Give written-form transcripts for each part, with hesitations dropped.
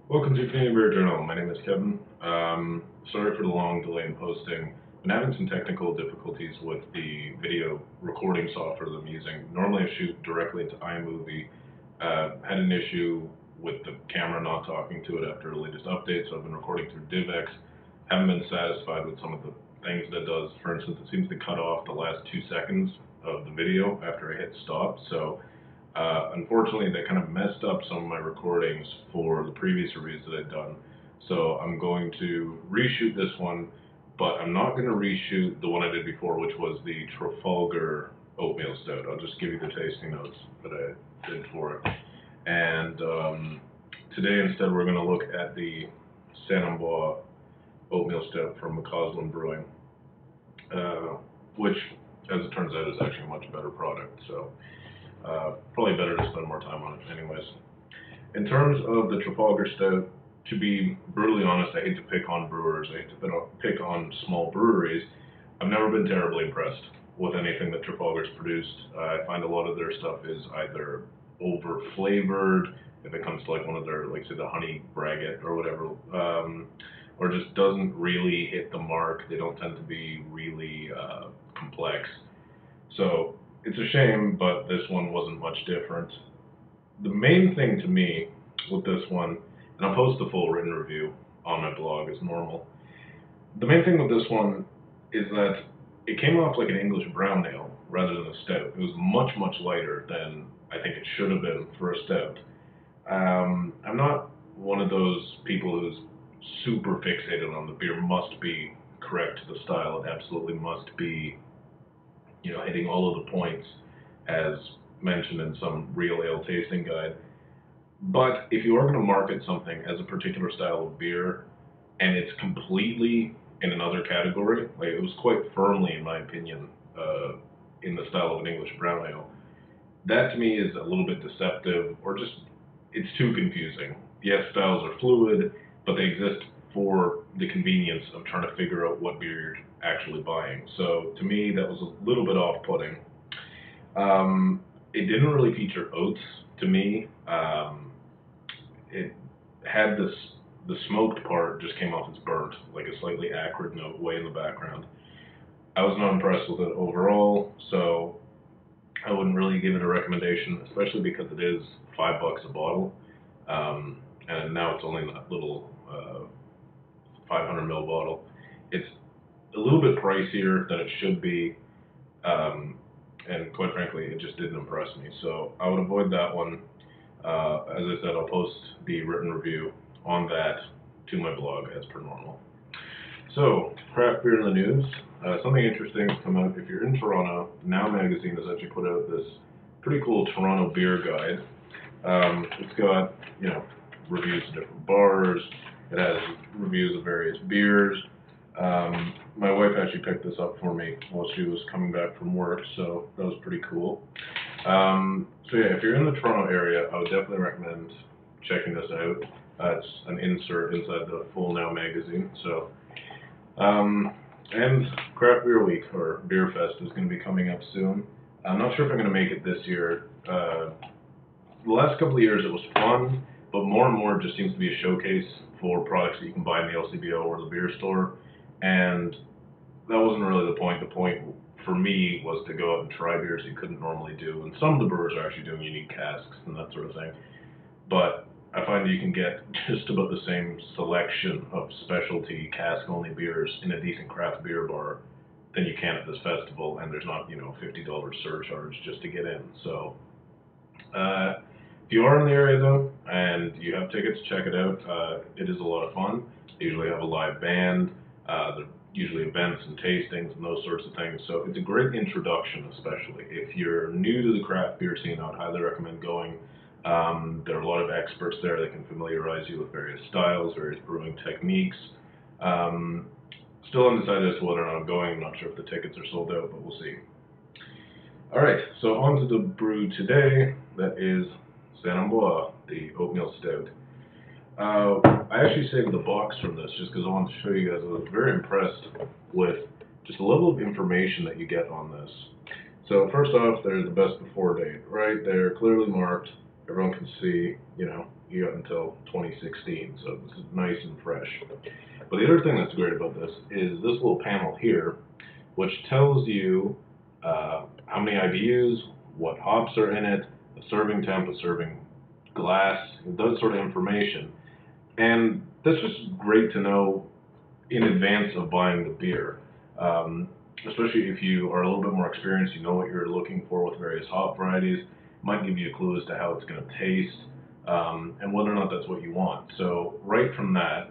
Welcome to Canadian Beer Journal. My name is Kevin. Sorry for the long delay in posting. I'm having some technical difficulties with the video recording software that I'm using. Normally I shoot directly into iMovie. Had an issue with the camera not talking to it after the latest update, so I've been recording through DivX. Haven't been satisfied with some of the things that it does. For instance, it seems to cut off the last 2 seconds of the video after I hit stop. So unfortunately, that kind of messed up some of my recordings for the previous reviews that I'd done. So I'm going to reshoot this one, but I'm not going to reshoot the one I did before, which was the Trafalgar Oatmeal Stout. I'll just give you the tasting notes that I did for it. And today, instead, we're going to look at the Ambroise Oatmeal Stout from McCausland Brewing, which, as it turns out, is actually a much better product. So probably better to spend more time on it anyways. In terms of the Trafalgar Stout, to be brutally honest, I hate to pick on brewers, I hate to pick on small breweries. I've never been terribly impressed with anything that Trafalgar's produced. I find a lot of their stuff is either over flavored, if it comes to like one of their, like say the honey braggot or whatever, or just doesn't really hit the mark. They don't tend to be really complex. So it's a shame, but this one wasn't much different. The main thing to me with this one, and I'll post the full written review on my blog as normal. The main thing with this one is that it came off like an English brown ale rather than a stout. It was much, much lighter than I think it should have been for a stout. I'm not one of those people who's super fixated on the beer must be correct to the style. It absolutely must be, hitting all of the points as mentioned in some real ale tasting guide. But if you are going to market something as a particular style of beer and it's completely in another category, like it was quite firmly, in my opinion, in the style of an English brown ale, that to me is a little bit deceptive, or just it's too confusing. Yes, styles are fluid, but they exist for the convenience of trying to figure out what beer you're actually buying. So to me, that was a little bit off-putting. It didn't really feature oats to me. It had the smoked part just came off as burnt, like a slightly acrid note way in the background. I was not impressed with it overall, so I wouldn't really give it a recommendation, especially because it is $5 a bottle, and now it's only in that little 500 ml bottle. It's a little bit pricier than it should be, and quite frankly, it just didn't impress me. So I would avoid that one. As I said, I'll post the written review on that to my blog as per normal. So, craft beer in the news. Something interesting has come out. If you're in Toronto, Now Magazine has actually put out this pretty cool Toronto beer guide. It's got, reviews of different bars. It has reviews of various beers. My wife actually picked this up for me while she was coming back from work, so that was pretty cool. So yeah, if you're in the Toronto area, I would definitely recommend checking this out. It's an insert inside the full Now magazine. So, and Craft Beer Week, or Beer Fest, is going to be coming up soon. I'm not sure if I'm going to make it this year. The last couple of years it was fun, but more and more it just seems to be a showcase for products that you can buy in the LCBO or the beer store, and that wasn't really the point. The point for me was to go out and try beers you couldn't normally do, and some of the brewers are actually doing unique casks and that sort of thing, but I find that you can get just about the same selection of specialty cask-only beers in a decent craft beer bar than you can at this festival, and there's not, $50 surcharge just to get in. So, if you are in the area though, and you have tickets, check it out. It is a lot of fun. They usually have a live band. There usually events and tastings and those sorts of things. So it's a great introduction, especially if you're new to the craft beer scene. I would highly recommend going. There are a lot of experts there that can familiarize you with various styles, various brewing techniques. Still undecided as to whether or not I'm going. I'm not sure if the tickets are sold out, but we'll see. All right, so on to the brew today. That is Ambroise, the Oatmeal Stout. I actually saved the box from this just because I wanted to show you guys. I was very impressed with just the level of information that you get on this. So first off, there's the best before date, right? They're clearly marked. Everyone can see, you got until 2016, so this is nice and fresh. But the other thing that's great about this is this little panel here, which tells you how many IBUs, what hops are in it, the serving temp, the serving glass, that sort of information. And that's just great to know in advance of buying the beer. Especially if you are a little bit more experienced, you know what you're looking for with various hop varieties. It might give you a clue as to how it's going to taste, and whether or not that's what you want. So right from that,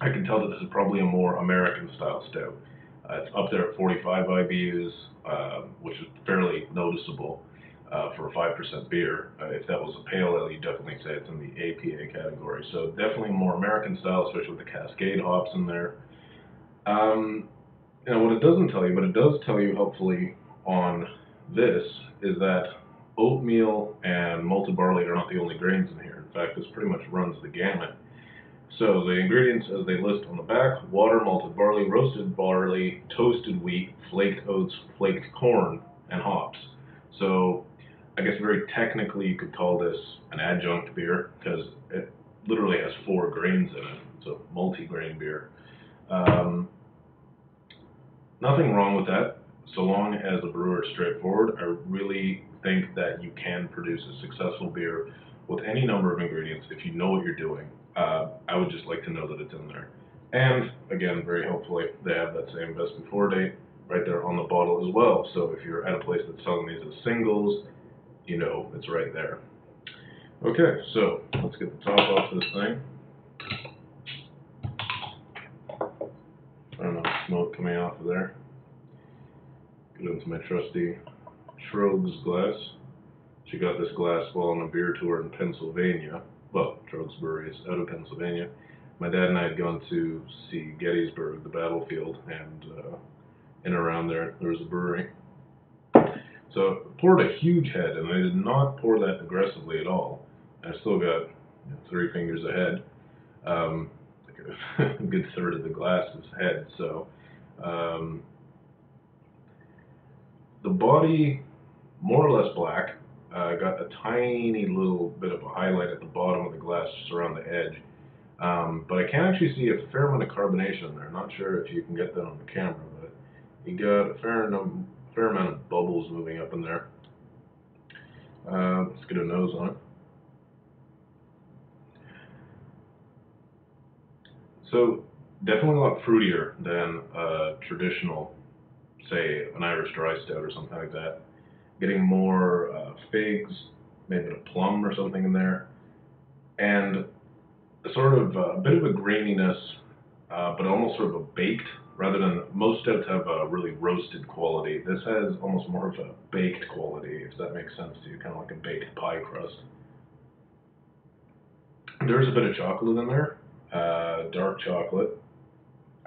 I can tell that this is probably a more American style stout. It's up there at 45 IBUs, which is fairly noticeable for a 5% beer. If that was a pale ale, you'd definitely say it's in the APA category. So definitely more American style, especially with the Cascade hops in there. You know, what it doesn't tell you, but it does tell you helpfully on this, is that oatmeal and malted barley are not the only grains in here. In fact, this pretty much runs the gamut. So the ingredients as they list on the back: water, malted barley, roasted barley, toasted wheat, flaked oats, flaked corn, and hops. So I guess very technically you could call this an adjunct beer because it literally has 4 grains in it. It's a multi-grain beer. Nothing wrong with that, so long as the brewer is straightforward. I really think that you can produce a successful beer with any number of ingredients if you know what you're doing. I would just like to know that it's in there. And again, very helpfully, they have that same best before date right there on the bottle as well. So if you're at a place that's selling these as singles, you know it's right there. Okay, so let's get the top off this thing. I don't know, smoke coming off of there. Get into my trusty Trogs glass. She got this glass while on a beer tour in Pennsylvania. Well, Trogs Brewery is out of Pennsylvania. My dad and I had gone to see Gettysburg, the battlefield, and in and around there was a brewery. So I poured a huge head, and I did not pour that aggressively at all. I still got 3 fingers ahead. A good third of the glass is head, so the body more or less black. Got a tiny little bit of a highlight at the bottom of the glass, just around the edge. But I can actually see a fair amount of carbonation in there. Not sure if you can get that on the camera, but you got a fair amount of bubbles moving up in there. Let's get a nose on it. So definitely a lot fruitier than a traditional, say, an Irish dry stout or something like that. Getting more figs, maybe a plum or something in there, and sort of a bit of a graininess, but almost sort of a baked, rather than most stouts have a really roasted quality. This has almost more of a baked quality, if that makes sense to you, kind of like a baked pie crust. There's a bit of chocolate in there, dark chocolate.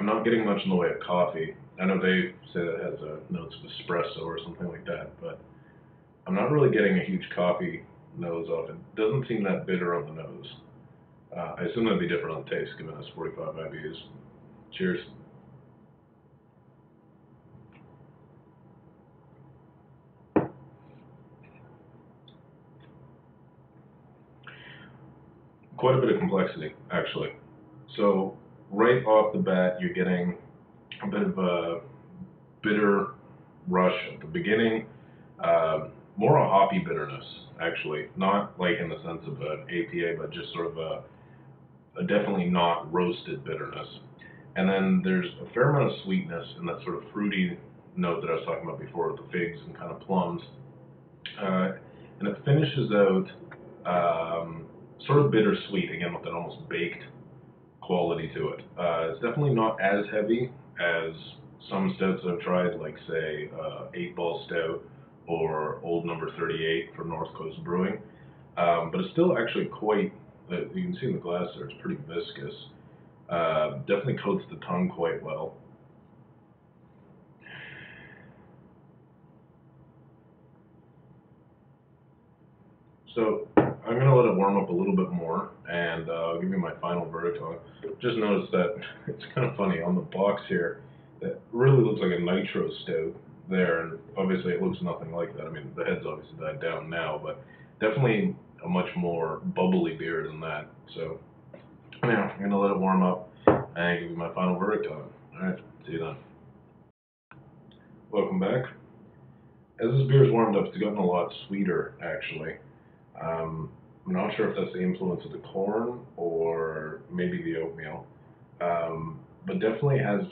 I'm not getting much in the way of coffee. I know they say that it has notes of espresso or something like that, but I'm not really getting a huge coffee nose off it. It doesn't seem that bitter on the nose. I assume that'd be different on taste, given it's 45 IBUs. Cheers. Quite a bit of complexity, actually. So right off the bat, you're getting a bit of a bitter rush at the beginning, more a hoppy bitterness, actually, not like in the sense of an APA, but just sort of a definitely not roasted bitterness. And then there's a fair amount of sweetness in that sort of fruity note that I was talking about before with the figs and kind of plums. And it finishes out sort of bittersweet, again, with an almost baked quality to it. It's definitely not as heavy as some stouts I've tried, like, say, 8-Ball Stout or Old Number 38 from North Coast Brewing. But it's still actually quite, you can see in the glass there, it's pretty viscous. Definitely coats the tongue quite well. So I'm going to let it warm up a little bit more, and I'll give you my final verdict on it. Just notice that it's kind of funny, on the box here, it really looks like a nitro stout there, and obviously it looks nothing like that. I mean, the head's obviously died down now, but definitely a much more bubbly beer than that. So, anyhow, I'm going to let it warm up and give you my final verdict on it. Alright, see you then. Welcome back. As this beer's warmed up, it's gotten a lot sweeter, actually. I'm not sure if that's the influence of the corn or maybe the oatmeal, but definitely has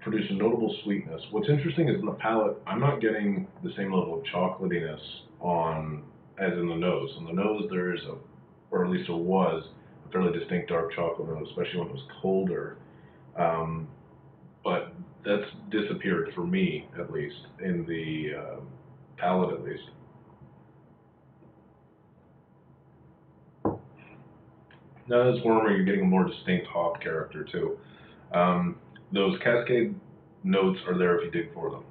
produced a notable sweetness. What's interesting is in the palate, I'm not getting the same level of chocolatiness as in the nose. On the nose, there is or at least there was, a fairly distinct dark chocolate note, especially when it was colder. But that's disappeared for me, at least, in the palate, at least. Now that it's warmer, you're getting a more distinct hop character too. Those cascade notes are there if you dig for them.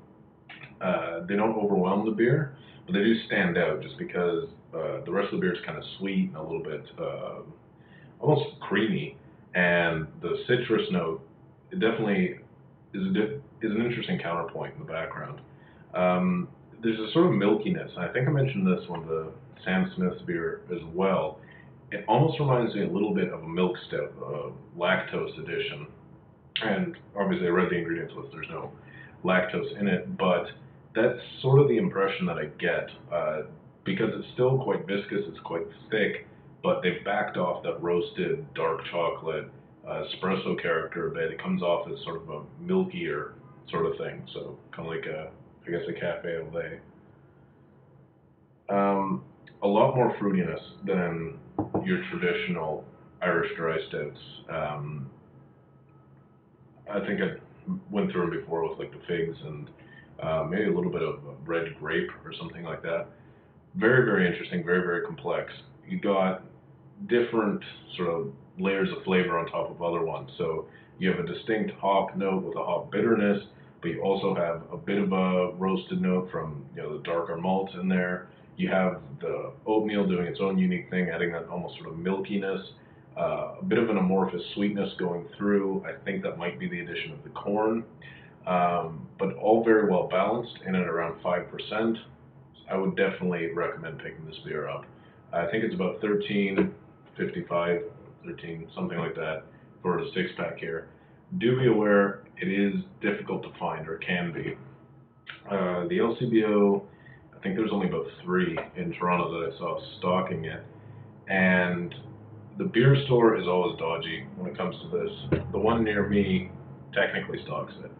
They don't overwhelm the beer, but they do stand out just because the rest of the beer is kind of sweet and a little bit almost creamy, and the citrus note, it definitely is an interesting counterpoint in the background. There's a sort of milkiness. I think I mentioned this one, the Sam Smith's beer as well. It almost reminds me a little bit of a milk stout, lactose addition. And obviously I read the ingredients list, there's no lactose in it, but that's sort of the impression that I get, because it's still quite viscous, it's quite thick, but they've backed off that roasted dark chocolate espresso character a bit. It comes off as sort of a milkier sort of thing, so kind of like I guess a cafe au lait. A lot more fruitiness than your traditional Irish dry stouts. I think I went through them before with like the figs and maybe a little bit of red grape or something like that. Very, very interesting, very, very complex. You got different sort of layers of flavor on top of other ones. So you have a distinct hop note with a hop bitterness, but you also have a bit of a roasted note from the darker malts in there. You have the oatmeal doing its own unique thing, adding that almost sort of milkiness, a bit of an amorphous sweetness going through. I think that might be the addition of the corn, but all very well balanced in at around 5%. I would definitely recommend picking this beer up. I think it's about $13.55, 13 something like that for the 6-pack here. Do be aware it is difficult to find, or can be. The LCBO, I think there's only about 3 in Toronto that I saw stocking it, and the beer store is always dodgy when it comes to this. The one near me technically stocks it,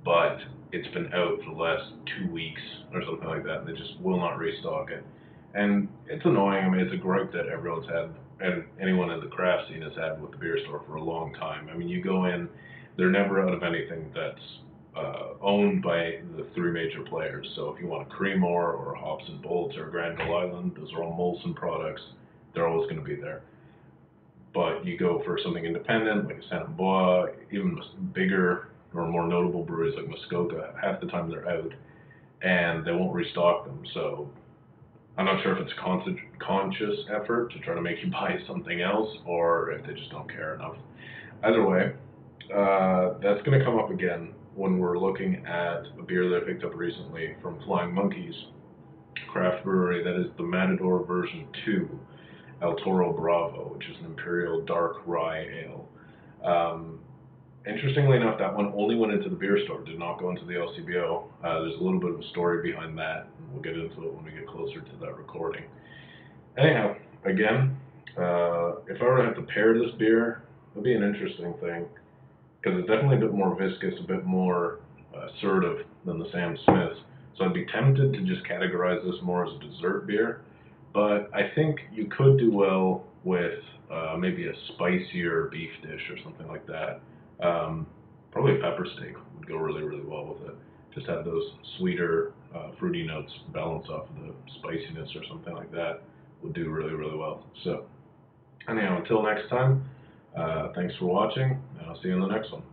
but it's been out for the last 2 weeks or something like that, and they just will not restock it. And it's annoying. I mean, it's a gripe that everyone's had, and anyone in the craft scene has had with the beer store for a long time. I mean, you go in, they're never out of anything that's owned by the 3 major players. So if you want a Creemore or a Hops and Bolts or a Granville Island, those are all Molson products. They're always going to be there. But you go for something independent, like a Saint Ambroise, even bigger or more notable breweries like Muskoka, half the time they're out, and they won't restock them. So I'm not sure if it's a conscious effort to try to make you buy something else, or if they just don't care enough. Either way, that's going to come up again when we're looking at a beer that I picked up recently from Flying Monkeys craft brewery. That is the Matador version 2. El Toro Bravo, which is an imperial dark rye ale. Interestingly enough, that one only went into the beer store, did not go into the LCBO. There's a little bit of a story behind that, and we'll get into it when we get closer to that recording. Anyhow, again, if I were to have to pair this beer, it would be an interesting thing, because it's definitely a bit more viscous, a bit more assertive than the Sam Smith. So I'd be tempted to just categorize this more as a dessert beer. But I think you could do well with maybe a spicier beef dish or something like that. Probably a pepper steak would go really, really well with it. Just have those sweeter, fruity notes balance off the spiciness or something like that would do really, really well. So, anyhow, until next time, thanks for watching, and I'll see you in the next one.